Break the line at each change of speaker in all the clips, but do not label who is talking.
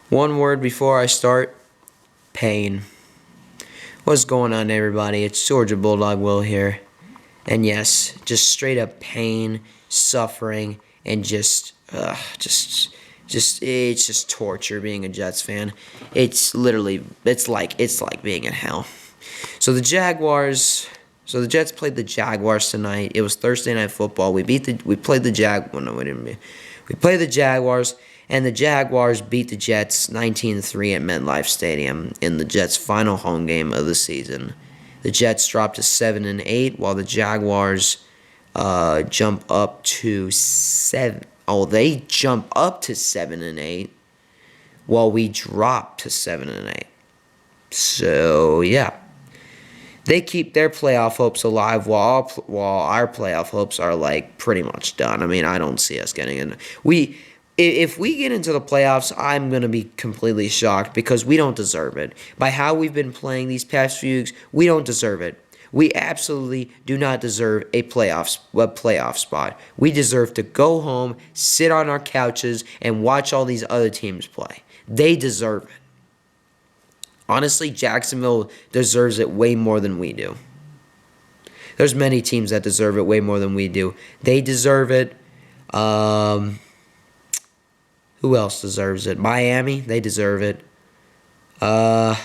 One word before I start: pain. What's going on, everybody? It's Georgia Bulldog Will here. And yes, just straight up pain, suffering, and it's just torture being a Jets fan. It's like being in hell. So the Jets played the Jaguars tonight. It was Thursday Night Football. We played the Well, no, we didn't. We played the Jaguars, and the Jaguars beat the Jets 19-3 at MetLife Stadium in the Jets' final home game of the season. The Jets dropped to 7-8, while the Jaguars jump up to 7. Oh, they jump up to 7-8, while we drop to 7-8. So yeah, they keep their playoff hopes alive, while our playoff hopes are like pretty much done. I mean, I don't see us getting in. If we get into the playoffs, I'm going to be completely shocked because we don't deserve it. By how we've been playing these past few weeks, we don't deserve it. We absolutely do not deserve a playoff spot. We deserve to go home, sit on our couches, and watch all these other teams play. They deserve it. Honestly, Jacksonville deserves it way more than we do. There's many teams that deserve it way more than we do. They deserve it. Who else deserves it? Miami, they deserve it. No,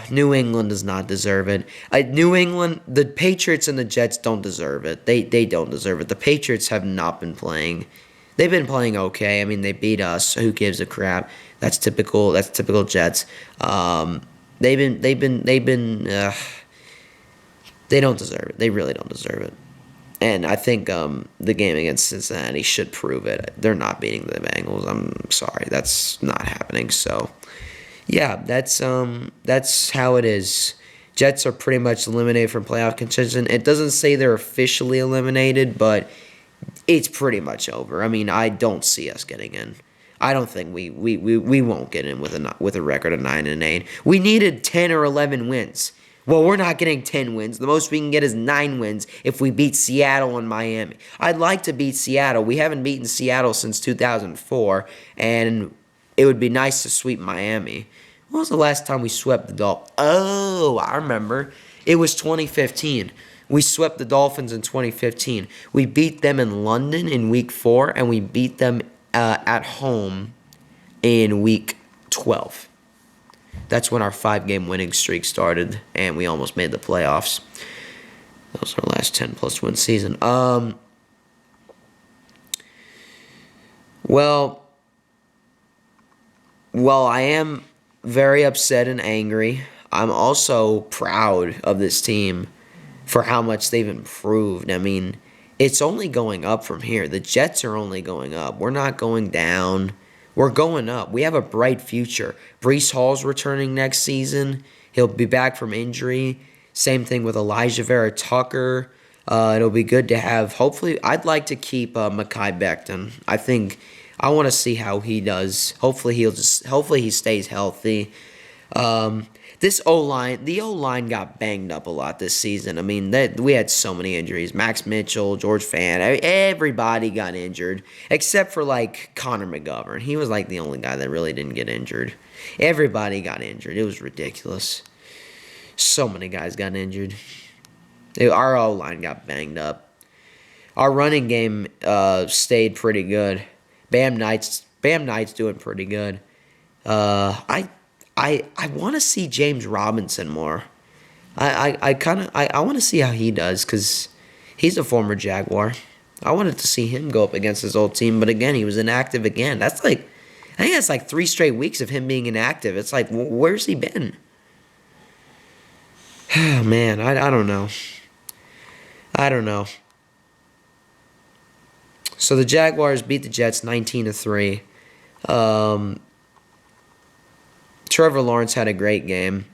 New England does not deserve it. New England, the Patriots and the Jets don't deserve it. They don't deserve it. The Patriots have not been playing. They've been playing okay. I mean, they beat us. Who gives a crap? That's typical. That's typical Jets. They don't deserve it. They really don't deserve it. And I think the game against Cincinnati should prove it. They're not beating the Bengals. I'm sorry, that's not happening. So, yeah, that's how it is. Jets are pretty much eliminated from playoff contention. It doesn't say they're officially eliminated, but it's pretty much over. I mean, I don't see us getting in. I don't think we won't get in with a record of 9-8. We needed 10 or 11 wins. Well, we're not getting 10 wins. The most we can get is 9 wins if we beat Seattle and Miami. I'd like to beat Seattle. We haven't beaten Seattle since 2004, and it would be nice to sweep Miami. When was the last time we swept the Dolphins? Oh, I remember. It was 2015. We swept the Dolphins in 2015. We beat them in London in Week 4, and we beat them at home in Week 12. That's when our 5-game winning streak started, and we almost made the playoffs. That was our last 10-plus win season. Well, I am very upset and angry, I'm also proud of this team for how much they've improved. I mean, it's only going up from here. The Jets are only going up. We're not going down. We're going up. We have a bright future. Breece Hall's returning next season. He'll be back from injury. Same thing with Elijah Vera Tucker. It'll be good to have. Hopefully, I'd like to keep Mekhi Becton. I want to see how he does. Hopefully he stays healthy. The O-line got banged up a lot this season. I mean, we had so many injuries. Max Mitchell, George Fant, everybody got injured except for like Connor McGovern. He was like the only guy that really didn't get injured. Everybody got injured. It was ridiculous. So many guys got injured. Our O-line got banged up. Our running game stayed pretty good. Bam Knight's doing pretty good. I want to see James Robinson more. I want to see how he does because he's a former Jaguar. I wanted to see him go up against his old team, but again, he was inactive again. I think that's like 3 straight weeks of him being inactive. It's like, where's he been? Oh, man, I don't know. So the Jaguars beat the Jets 19-3. Trevor Lawrence had a great game.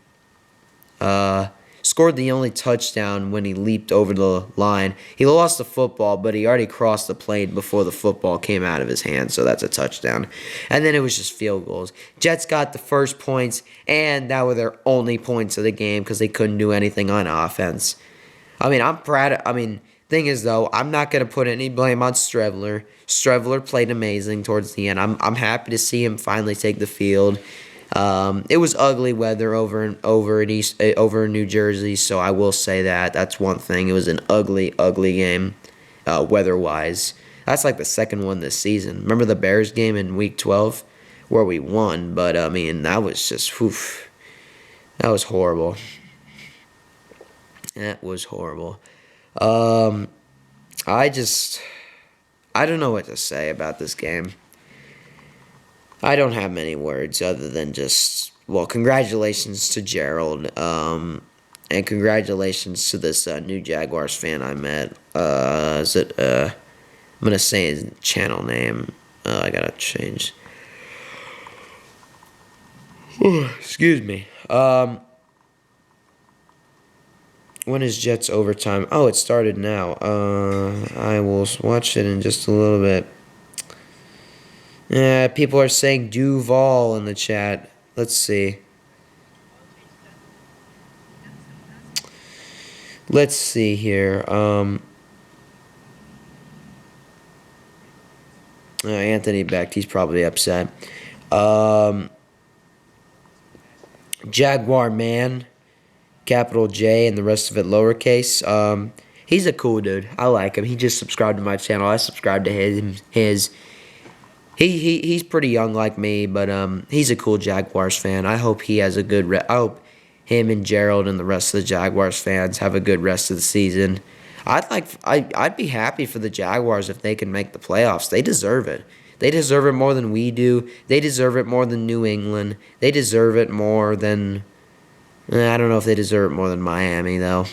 Scored the only touchdown when he leaped over the line. He lost the football, but he already crossed the plate before the football came out of his hand, so that's a touchdown. And then it was just field goals. Jets got the first points, and that were their only points of the game because they couldn't do anything on offense. I mean, I'm proud. Thing is, though, I'm not gonna put any blame on Strevler. Strevler played amazing towards the end. I'm happy to see him finally take the field. It was ugly weather over in New Jersey, so I will say that. That's one thing. It was an ugly game, weather-wise. That's like the second one this season. Remember the Bears game in Week 12 where we won, but I mean that was just that was horrible. That was horrible. Um, I don't know what to say about this game. I don't have many words other than just, well, congratulations to Gerald, and congratulations to this new Jaguars fan I met. I'm gonna say his channel name. I gotta change. Excuse me. When is Jets overtime? Oh, it started now. I will watch it in just a little bit. Yeah, people are saying Duval in the chat. Let's see. Let's see here. Anthony Beck, he's probably upset. Jaguar Man, capital J, and the rest of it lowercase. He's a cool dude. I like him. He just subscribed to my channel. I subscribed to his. He's pretty young like me, but he's a cool Jaguars fan. I hope he has a good. I hope him and Gerald and the rest of the Jaguars fans have a good rest of the season. I'd be happy for the Jaguars if they can make the playoffs. They deserve it. They deserve it more than we do. They deserve it more than New England. They deserve it more than. I don't know if they deserve it more than Miami though.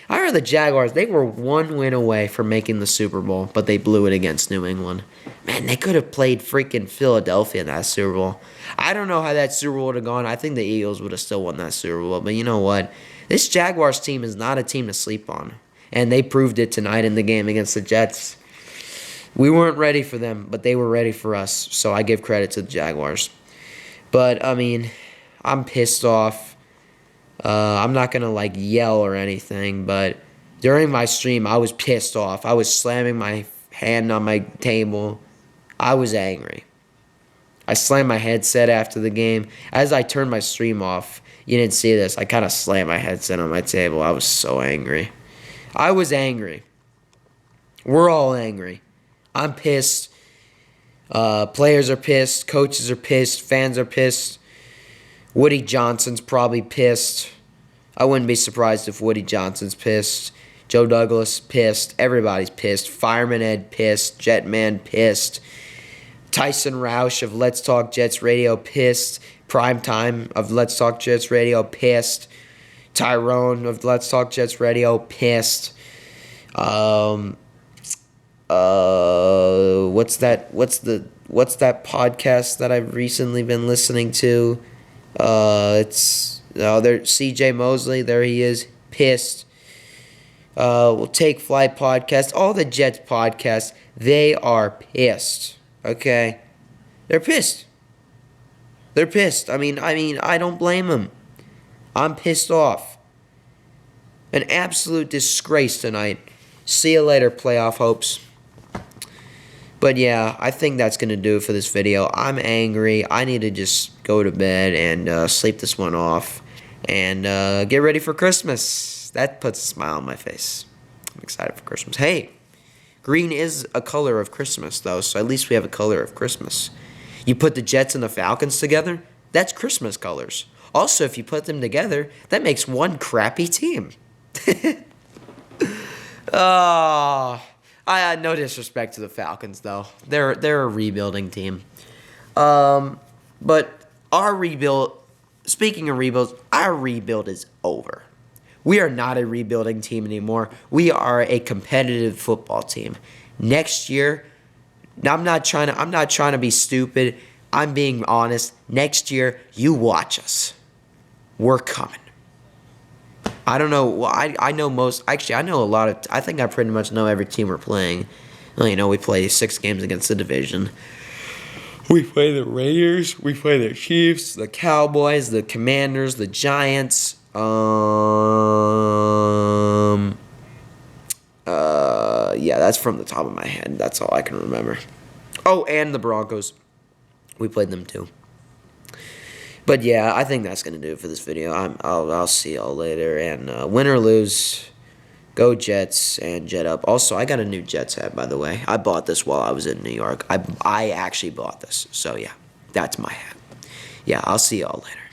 I heard the Jaguars, they were one win away from making the Super Bowl, but they blew it against New England. Man, they could have played freaking Philadelphia in that Super Bowl. I don't know how that Super Bowl would have gone. I think the Eagles would have still won that Super Bowl. But you know what? This Jaguars team is not a team to sleep on. And they proved it tonight in the game against the Jets. We weren't ready for them, but they were ready for us. So I give credit to the Jaguars. But, I mean, I'm pissed off. I'm not going to, like, yell or anything, but during my stream, I was pissed off. I was slamming my hand on my table. I was angry. I slammed my headset after the game. As I turned my stream off, you didn't see this, I kind of slammed my headset on my table. I was so angry. I was angry. We're all angry. I'm pissed. Players are pissed. Coaches are pissed. Fans are pissed. Woody Johnson's probably pissed. I wouldn't be surprised if Woody Johnson's pissed. Joe Douglas pissed. Everybody's pissed. Fireman Ed pissed. Jetman pissed. Tyson Roush of Let's Talk Jets Radio pissed. Primetime of Let's Talk Jets Radio pissed. Tyrone of Let's Talk Jets Radio pissed. What's that podcast that I've recently been listening to? There CJ Mosley, there he is, pissed. We'll Take Flight podcast, all the Jets podcasts, they are pissed. Okay? They're pissed. They're pissed. I mean, I don't blame them. I'm pissed off. An absolute disgrace tonight. See you later, playoff hopes. But yeah, I think that's going to do it for this video. I'm angry. I need to just go to bed and sleep this one off. And get ready for Christmas. That puts a smile on my face. I'm excited for Christmas. Hey, green is a color of Christmas, though, so at least we have a color of Christmas. You put the Jets and the Falcons together, that's Christmas colors. Also, if you put them together, that makes one crappy team. I had no disrespect to the Falcons, though. They're a rebuilding team. But our rebuild, speaking of rebuilds, our rebuild is over. We are not a rebuilding team anymore. We are a competitive football team. Next year, I'm not trying to be stupid. I'm being honest. Next year, you watch us. We're coming. I don't know. Well, I know most. Actually, I know a lot of. I think I pretty much know every team we're playing. Well, you know, we play 6 games against the division. We play the Raiders. We play the Chiefs, the Cowboys, the Commanders, the Giants. That's from the top of my head. That's all I can remember. Oh, and the Broncos. We played them too. But yeah, I think that's gonna do it for this video. I'll see y'all later. And win or lose, go Jets and Jet up. Also, I got a new Jets hat, by the way. I bought this while I was in New York. I actually bought this. So yeah, that's my hat. Yeah, I'll see y'all later.